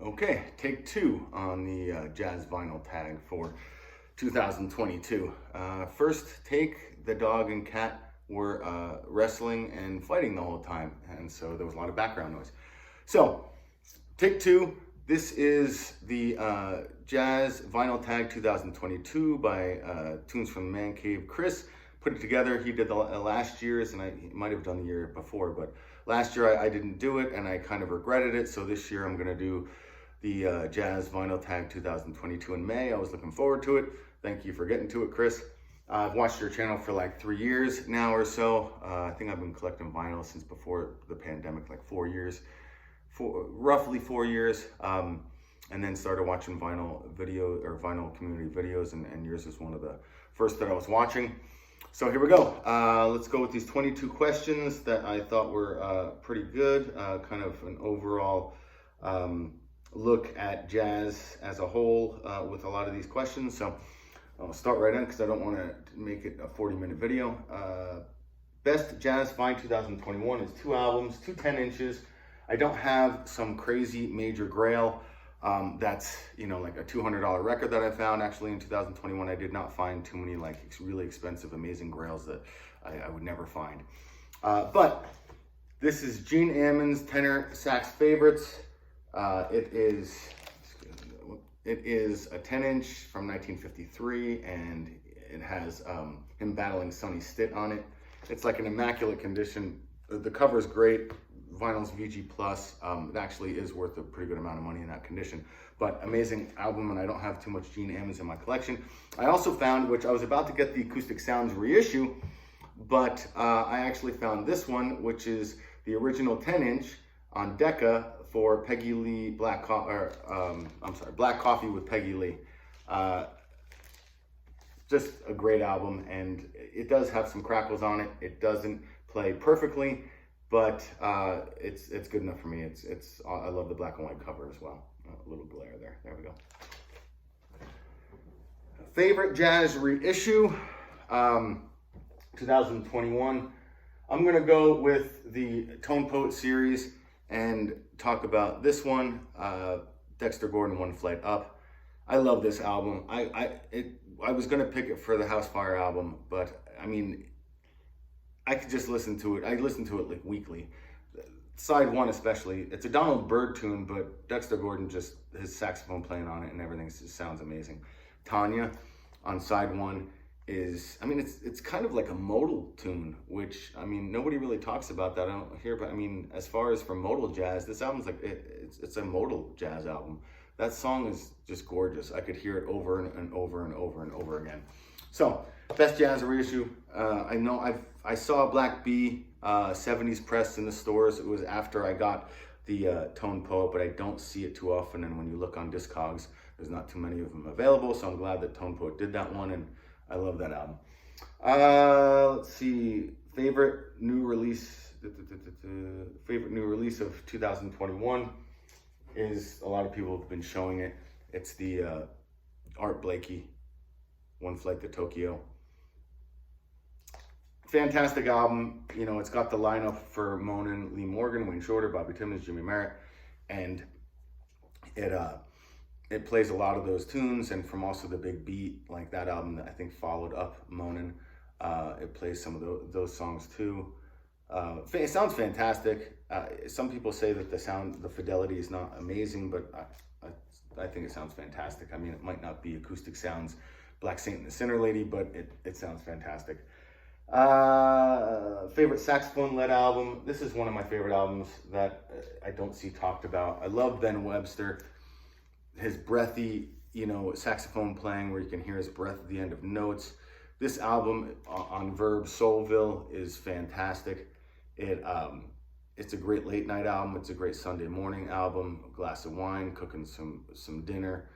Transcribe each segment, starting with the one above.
Okay, take two on the jazz vinyl tag for 2022. First take, the dog and cat were wrestling and fighting the whole time, and so there was a lot of background noise. So, take two, this is the jazz vinyl tag 2022 by Tunes from the Man Cave. Chris put it together. He did the last year's, and he might have done the year before, but last year I didn't do it, and I kind of regretted it, so this year I'm going to do the Jazz Vinyl Tag 2022 in May. I was looking forward to it. Thank you for getting to it, Chris. I've watched your channel for like 3 years now or so. I think I've been collecting vinyl since before the pandemic, like 4 years, roughly 4 years. And then started watching vinyl community videos, and yours is one of the first that I was watching. So here we go. Let's go with these 22 questions that I thought were pretty good. Kind of an overall look at jazz as a whole with a lot of these questions. So I'll start right in because I don't want to make it a 40-minute video. Best Jazz Find 2021 is 2 albums, 2 10 inches. I don't have some crazy major grail. That's, like a $200 record that I found actually in 2021. I did not find too many like really expensive, amazing grails that I would never find. But this is Gene Ammons tenor sax favorites. It is a 10-inch from 1953, and it has him battling Sonny Stitt on it. It's like an immaculate condition. The cover is great. Vinyl's VG+. It actually is worth a pretty good amount of money in that condition. But amazing album, and I don't have too much Gene Ammons in my collection. I also found, which I was about to get the Acoustic Sounds reissue, but I actually found this one, which is the original 10-inch on Decca for Peggy Lee Black Coffee with Peggy Lee. Just a great album, and it does have some crackles on it. It doesn't play perfectly, but it's good enough for me. I love the black and white cover as well. A little glare there. There we go. Favorite jazz reissue, 2021. I'm gonna go with the Tone Poet series and talk about this one, Dexter Gordon, One Flight Up. I love this album. I was gonna pick it for the House Fire album, but I mean, I could just listen to it. I listen to it like weekly. Side 1 especially. It's a Donald Byrd tune, but Dexter Gordon, just his saxophone playing on it and everything just sounds amazing. Tanya on side 1 is, it's kind of like a modal tune, which, nobody really talks about that. I don't hear, but as far as for modal jazz, this album's like, it's a modal jazz album. That song is just gorgeous. I could hear it over and over and over and over again. So, best jazz reissue. I saw Black Bee 70s pressed in the stores. It was after I got the Tone Poet, but I don't see it too often. And when you look on Discogs, there's not too many of them available. So I'm glad that Tone Poet did that one, and I love that album. Let's see, favorite new release of 2021 is, a lot of people have been showing it. It's the Art Blakey, One Flight to Tokyo. Fantastic album. It's got the lineup for Monin, Lee Morgan, Wayne Shorter, Bobby Timmons, Jimmy Merritt, and it plays a lot of those tunes, and from also the Big Beat, like that album that I think followed up Monin. It plays some of those songs too. It sounds fantastic. Some people say that the fidelity is not amazing, but I think it sounds fantastic. It might not be Acoustic Sounds Black Saint and the Sinner Lady, but it sounds fantastic. Favorite saxophone-led album. This is one of my favorite albums that I don't see talked about. I love Ben Webster. His breathy, saxophone playing where you can hear his breath at the end of notes. This album on Verb, Soulville, is fantastic. It's a great late night album. It's a great Sunday morning album. A glass of wine, cooking some dinner,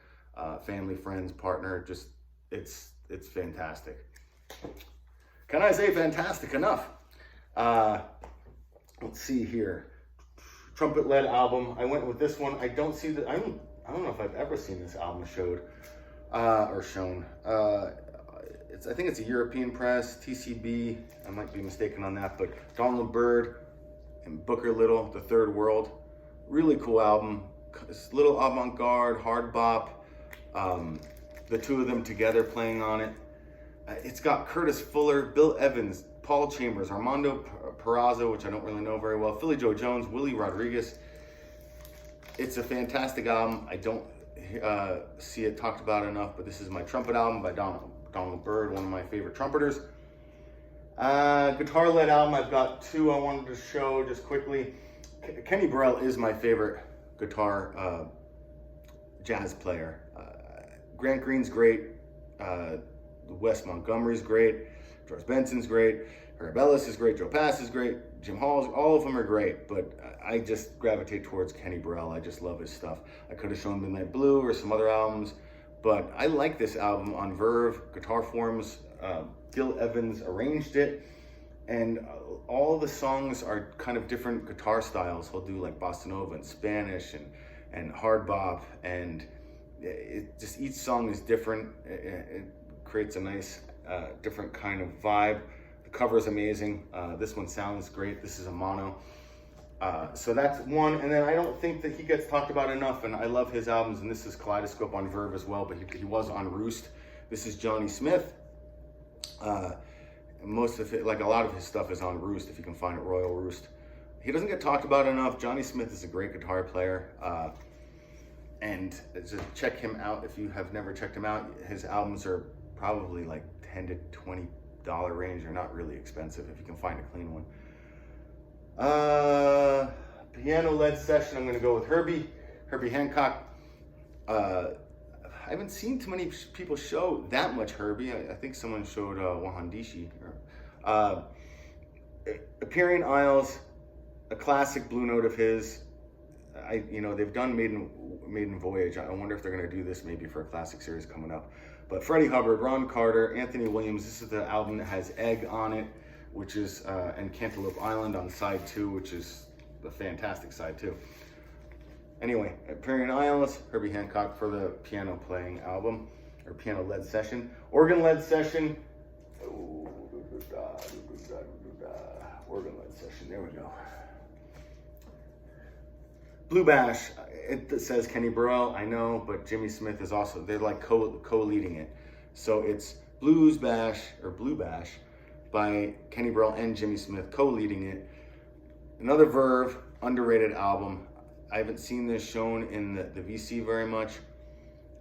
family, friends, partner. Just it's fantastic. Can I say fantastic enough? Let's see here. Trumpet-led album. I went with this one. I don't know if I've ever seen this album shown. I think it's a European press, TCB. I might be mistaken on that, but Donald Byrd and Booker Little, The Third World. Really cool album. It's a little avant-garde, hard bop. The two of them together playing on it. It's got Curtis Fuller, Bill Evans, Paul Chambers, Armando Peraza, which I don't really know very well, Philly Joe Jones, Willie Rodriguez. It's a fantastic album. I don't see it talked about enough, but this is my trumpet album by Donald Byrd, one of my favorite trumpeters. Guitar-led album, I've got two I wanted to show just quickly. Kenny Burrell is my favorite guitar jazz player. Grant Green's great. Wes Montgomery's great. George Benson's great. Herb Ellis is great. Joe Pass is great. Jim Hall's, all of them are great, but I just gravitate towards Kenny Burrell. I just love his stuff. I could have shown Midnight Blue or some other albums, but I like this album on Verve, Guitar Forms. Gil Evans arranged it, and all the songs are kind of different guitar styles. He'll do like bossa nova and Spanish and hard bop, and it just, each song is different. It creates a nice different kind of vibe. The cover is amazing. This one sounds great. This is a mono. So that's one, and then I don't think that he gets talked about enough, and I love his albums, and this is Kaleidoscope on Verve as well, but he was on Roost. This is Johnny Smith. Most of it, like a lot of his stuff, is on Roost, if you can find it, Royal Roost. He doesn't get talked about enough. Johnny Smith is a great guitar player, and just check him out if you have never checked him out. His albums are probably like $10 to $20 range. They're not really expensive if you can find a clean one. Piano-led session, I'm going to go with Herbie Hancock. I haven't seen too many people show that much Herbie. I think someone showed Wahandishi. Appearing Isles, a classic blue note of his. They've done Maiden Voyage. I wonder if they're going to do this maybe for a classic series coming up. But Freddie Hubbard, Ron Carter, Anthony Williams. This is the album that has Egg on it, which is and Cantaloupe Island on side 2, which is the fantastic side 2. Anyway, Appearing Isles, Herbie Hancock for the piano playing album, or piano-led session. Organ-led session. Organ-led session, there we go. Blue Bash, it says Kenny Burrell, I know, but Jimmy Smith is also, they're like co-leading it. So it's Blue Bash by Kenny Burrell and Jimmy Smith co-leading it. Another Verve, underrated album. I haven't seen this shown in the VC very much.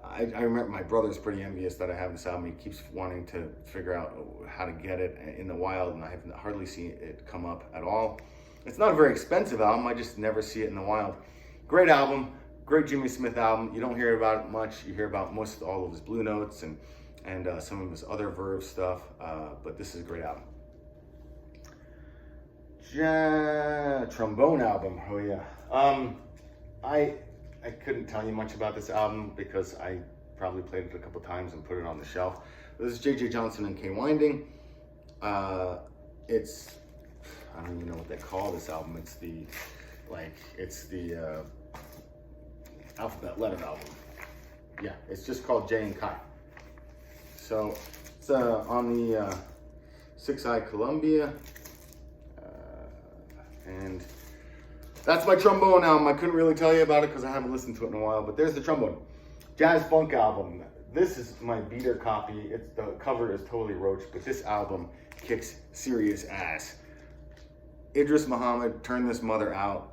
I remember my brother's pretty envious that I have this album. He keeps wanting to figure out how to get it in the wild, and I have hardly seen it come up at all. It's not a very expensive album. I just never see it in the wild. Great album, great Jimmy Smith album. You don't hear about it much. You hear about most all of his blue notes and some of his other Verve stuff, but this is a great album. Trombone album, oh yeah. I couldn't tell you much about this album because I probably played it a couple times and put it on the shelf. This is J.J. Johnson and Kay Winding. It's, I don't even know what they call this album. It's the alphabet letter album. Yeah, it's just called Jay and Kai. So it's on the 6i Columbia, and that's my trombone album. I couldn't really tell you about it because I haven't listened to it in a while, but there's the trombone. Jazz Funk album. This is my beater copy. The cover is totally roached, but this album kicks serious ass. Idris Muhammad, Turn This Mother Out.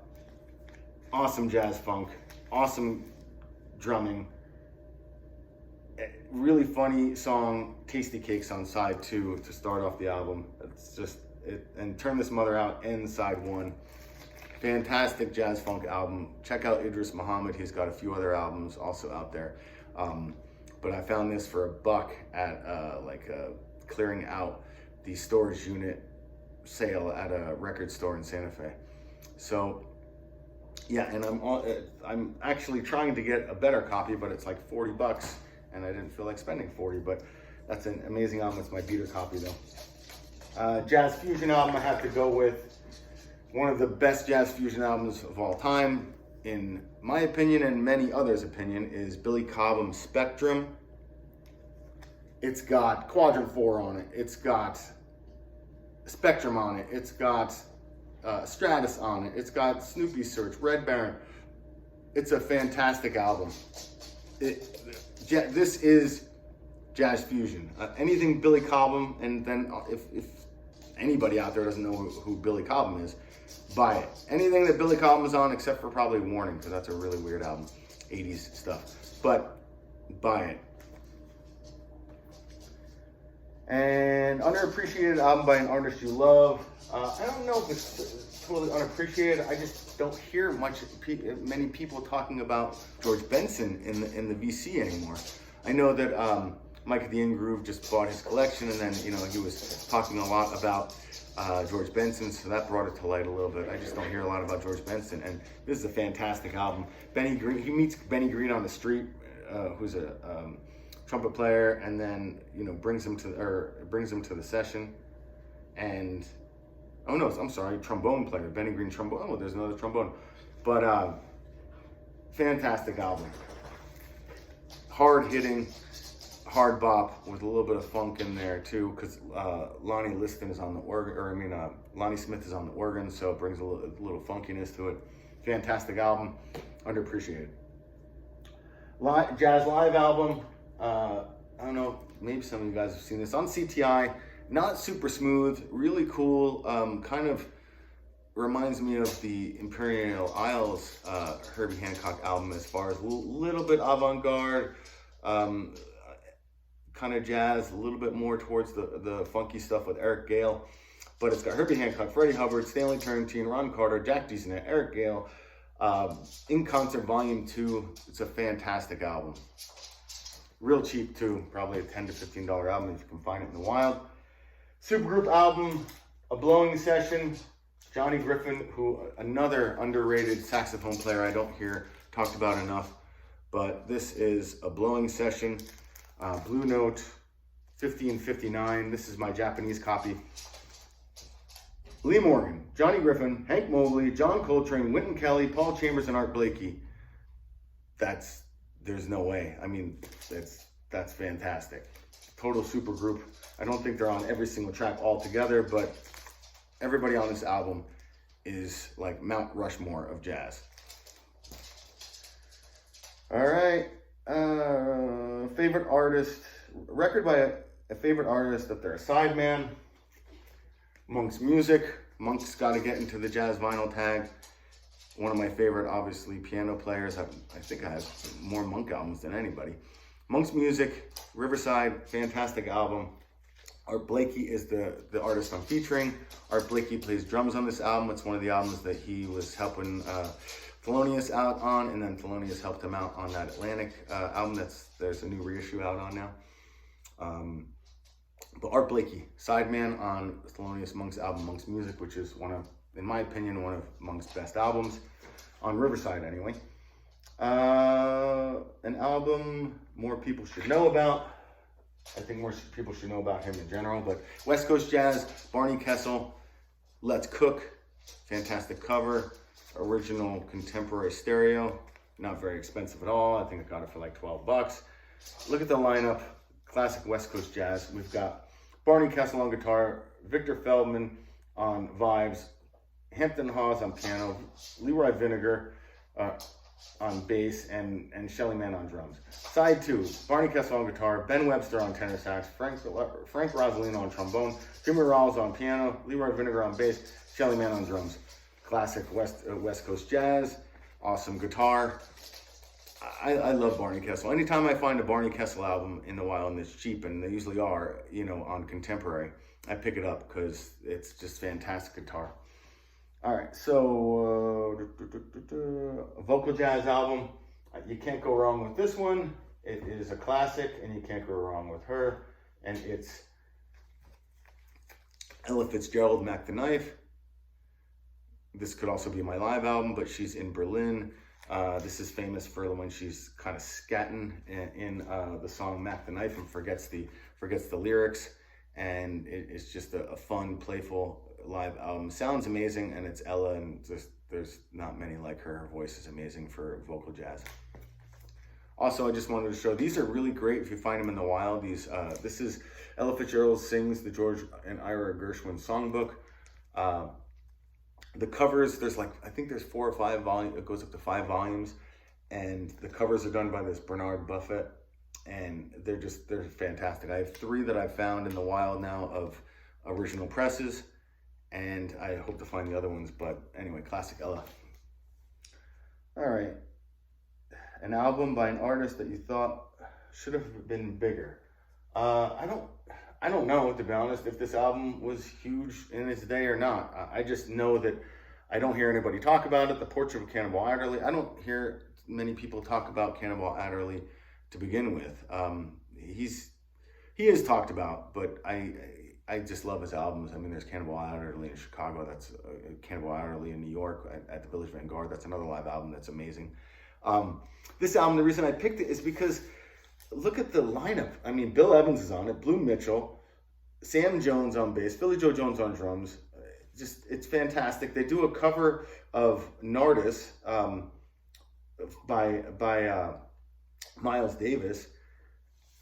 Awesome jazz funk. Awesome drumming. Really funny song, Tasty Cakes on side 2 to start off the album. It's just it, and Turn This Mother Out ends side 1. Fantastic jazz funk album. Check out Idris Muhammad. He's got a few other albums also out there. But I found this for $1 at clearing out the storage unit sale at a record store in Santa Fe. So yeah, and I'm actually trying to get a better copy, but it's like $40, and I didn't feel like spending 40. But that's an amazing album. It's my beater copy though. Jazz fusion album, I have to go with one of the best jazz fusion albums of all time, in my opinion and many others' opinion, is Billy Cobham's Spectrum. It's got Quadrant 4 on it. It's got Spectrum on it. It's got Stratus on it. It's got Snoopy Search, Red Baron. It's a fantastic album. This is jazz fusion. Anything Billy Cobham, and then if anybody out there doesn't know who Billy Cobham is, buy it. Anything that Billy Cobham is on, except for probably Warning, because that's a really weird album, 80s stuff. But buy it. And underappreciated album by an artist you love. I don't know if it's totally unappreciated. I just don't hear many people talking about George Benson in the VC anymore. I know that Mike at the In Groove just bought his collection, and then he was talking a lot about George Benson, so that brought it to light a little bit. I just don't hear a lot about George Benson, and this is a fantastic album. Benny Green, he meets Benny Green on the street, who's a trumpet player, and then brings him to the session, and oh no, I'm sorry, trombone player, Benny Green trombone. Oh, there's another trombone, but fantastic album, hard hitting, hard bop with a little bit of funk in there too, because Lonnie Liston is on the organ, Lonnie Smith is on the organ, so it brings a little funkiness to it. Fantastic album, underappreciated. Jazz live album. I don't know, maybe some of you guys have seen this on CTI. Not super smooth, really cool. Kind of reminds me of the Imperial Isles Herbie Hancock album, as far as a little bit avant-garde, kind of jazz, a little bit more towards the funky stuff with Eric Gale. But it's got Herbie Hancock, Freddie Hubbard, Stanley Turrentine, Ron Carter, Jack DeSonet, Eric Gale, in Concert Volume 2. It's a fantastic album. Real cheap too, probably a $10 to $15 album if you can find it in the wild. Supergroup album, A Blowing Session. Johnny Griffin, who another underrated saxophone player I don't hear talked about enough, but this is A Blowing Session. Blue Note 50 and 59. This is my Japanese copy. Lee Morgan, Johnny Griffin, Hank Mobley, John Coltrane, Wynton Kelly, Paul Chambers, and Art Blakey. There's no way. I mean, that's fantastic. Total super group. I don't think they're on every single track all together, but everybody on this album is like Mount Rushmore of jazz. All right. Favorite artist. Record by a favorite artist that they're a sideman. Monk's music. Monk's got to get into the jazz vinyl tag. One of my favorite, obviously, piano players. I think I have more Monk albums than anybody. Monk's music, Riverside, fantastic album. Art Blakey is the artist I'm featuring. Art Blakey plays drums on this album. It's one of the albums that he was helping Thelonious out on, and then Thelonious helped him out on that Atlantic album. There's a new reissue out on now. But Art Blakey, sideman on Thelonious Monk's album, Monk's Music, which is in my opinion, one of Monk's best albums, on Riverside anyway. An album more people should know about. I think more people should know about him in general, but West Coast Jazz, Barney Kessel, Let's Cook, fantastic cover, original contemporary stereo, not very expensive at all. I think I got it for like 12 bucks. Look at the lineup, classic West Coast Jazz. We've got Barney Kessel on guitar, Victor Feldman on vibes, Hampton Hawes on piano, Leroy Vinegar on bass, and Shelly Mann on drums. Side 2, Barney Kessel on guitar, Ben Webster on tenor sax, Frank Rosalino on trombone, Jimmy Rawls on piano, Leroy Vinegar on bass, Shelly Mann on drums. Classic West Coast Jazz, awesome guitar. I love Barney Kessel. Anytime I find a Barney Kessel album in the wild and it's cheap, and they usually are, on contemporary, I pick it up because it's just fantastic guitar. All right, so vocal jazz album. You can't go wrong with this one. It is a classic, and you can't go wrong with her. And it's Ella Fitzgerald, Mac the Knife. This could also be my live album, but she's in Berlin. This is famous for when she's kind of scatting in the song Mac the Knife and forgets the lyrics. And it's just a fun, playful live album. Sounds amazing, and it's Ella, and there's not many like her. Her voice is amazing for vocal jazz. Also, I just wanted to show, these are really great if you find them in the wild. This is Ella Fitzgerald Sings the George and Ira Gershwin Songbook. The covers, I think there's 4 or 5 volumes, it goes up to 5 volumes, and the covers are done by this Bernard Buffett, and they're fantastic. I have 3 that I've found in the wild now of original presses, and I hope to find the other ones, but anyway, classic Ella. All right, an album by an artist that you thought should have been bigger. I don't know, to be honest, if this album was huge in its day or not. I just know that I don't hear anybody talk about it. The Portrait of Cannonball Adderley, I don't hear many people talk about Cannonball Adderley to begin with. He is talked about, but I just love his albums. I mean, there's Cannonball Adderley in Chicago. That's Cannonball Adderley in New York at the Village Vanguard. That's another live album that's amazing. This album, the reason I picked it is because look at the lineup. I mean, Bill Evans is on it, Blue Mitchell, Sam Jones on bass, Philly Joe Jones on drums. It's fantastic. They do a cover of Nardis by Miles Davis.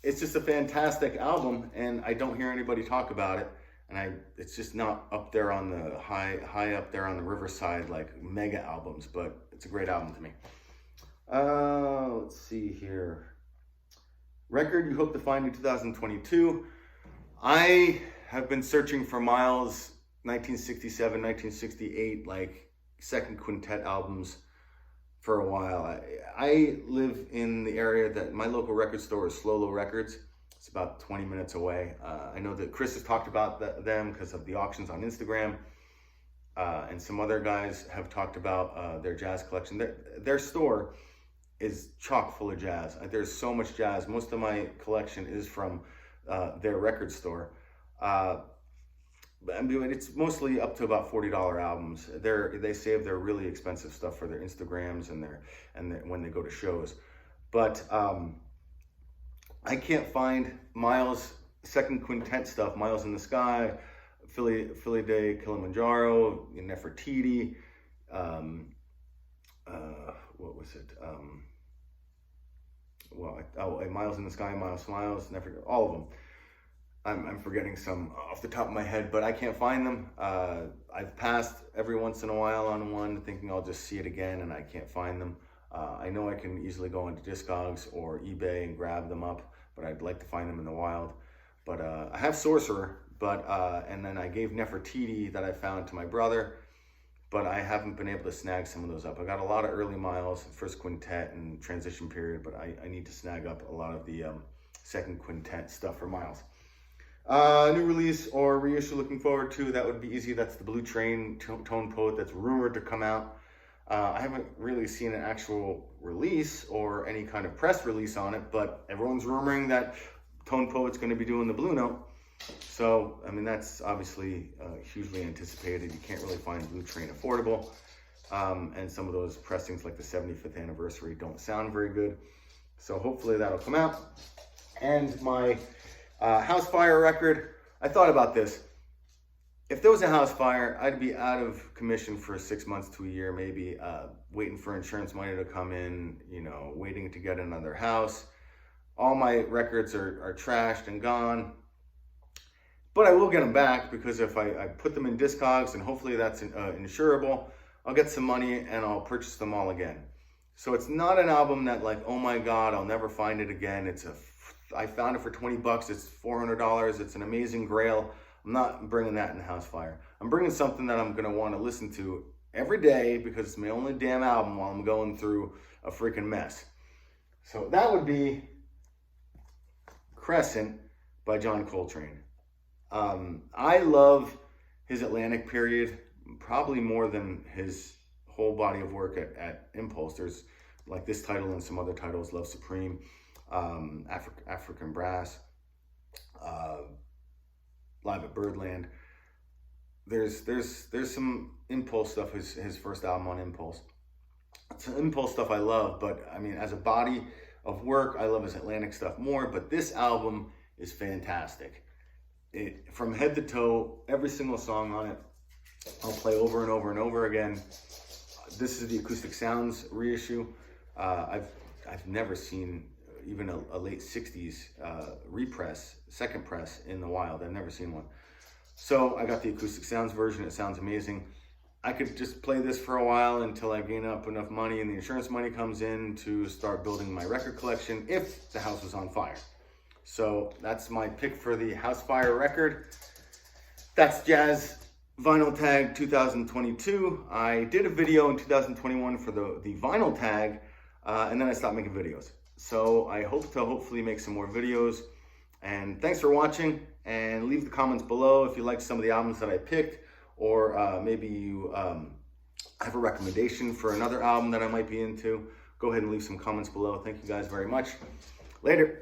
It's just a fantastic album, and I don't hear anybody talk about it. And it's just not up there on the high up there on the Riverside like mega albums, but it's a great album to me. Let's see here. Record you hope to find in 2022. I have been searching for Miles 1967, 1968, like second quintet albums for a while. I live in the area that my local record store is Slolo Records. It's about 20 minutes away. I know that Chris has talked about them because of the auctions on Instagram. And some other guys have talked about their jazz collection. Their store is chock full of jazz. There's so much jazz. Most of my collection is from their record store. I mean, it's mostly up to about $40 albums. They save their really expensive stuff for their Instagrams and when they go to shows. But I can't find Miles' second quintet stuff. Miles in the Sky, Philly Day, Kilimanjaro, Nefertiti. What was it? Miles in the Sky, Miles Smiles, all of them. I'm forgetting some off the top of my head, but I can't find them. I've passed every once in a while on one, thinking I'll just see it again, and I can't find them. I know I can easily go into Discogs or eBay and grab them up, but I'd like to find them in the wild. But I have Sorcerer, and then I gave Nefertiti that I found to my brother, but I haven't been able to snag some of those up. I got a lot of early Miles, first quintet and transition period, but I need to snag up a lot of the second quintet stuff for Miles. New release or reissue looking forward to, that would be easy. That's the Blue Train Tone Poet that's rumored to come out. I haven't really seen an actual release or any kind of press release on it, but everyone's rumoring that Tone Poet's going to be doing the Blue Note. So, I mean, that's obviously hugely anticipated. You can't really find Blue Train affordable. And some of those pressings like the 75th anniversary don't sound very good. So hopefully that'll come out. And my House Fire record, I thought about this. If there was a house fire, I'd be out of commission for 6 months to a year, maybe, waiting for insurance money to come in, waiting to get another house. All my records are trashed and gone. But I will get them back, because if I put them in Discogs, and hopefully that's insurable, I'll get some money and I'll purchase them all again. So it's not an album that, like, oh my God, I'll never find it again. I found it for $20. It's $400. It's an amazing grail. I'm not bringing that in House Fire. I'm bringing something that I'm going to want to listen to every day, because it's my only damn album while I'm going through a freaking mess. So that would be Crescent by John Coltrane. I love his Atlantic period probably more than his whole body of work at Impulse. There's like this title and some other titles, Love Supreme, African Brass, Live at Birdland. There's some Impulse stuff, his first album on Impulse. Some Impulse stuff I love, but I mean, as a body of work, I love his Atlantic stuff more, but this album is fantastic. From head to toe, every single song on it, I'll play over and over and over again. This is the Acoustic Sounds reissue. I've never seen even a late 60s repress, second press in the wild. I've never seen one. So I got the Acoustic Sounds version. It sounds amazing. I could just play this for a while until I gain up enough money and the insurance money comes in to start building my record collection if the house was on fire. So that's my pick for the house fire record. That's Jazz Vinyl Tag 2022. I did a video in 2021 for the vinyl tag, and then I stopped making videos. So I hope to hopefully make some more videos. And thanks for watching, and leave the comments below if you like some of the albums that I picked, or maybe you have a recommendation for another album that I might be into. Go ahead and leave some comments below. Thank you guys very much. Later.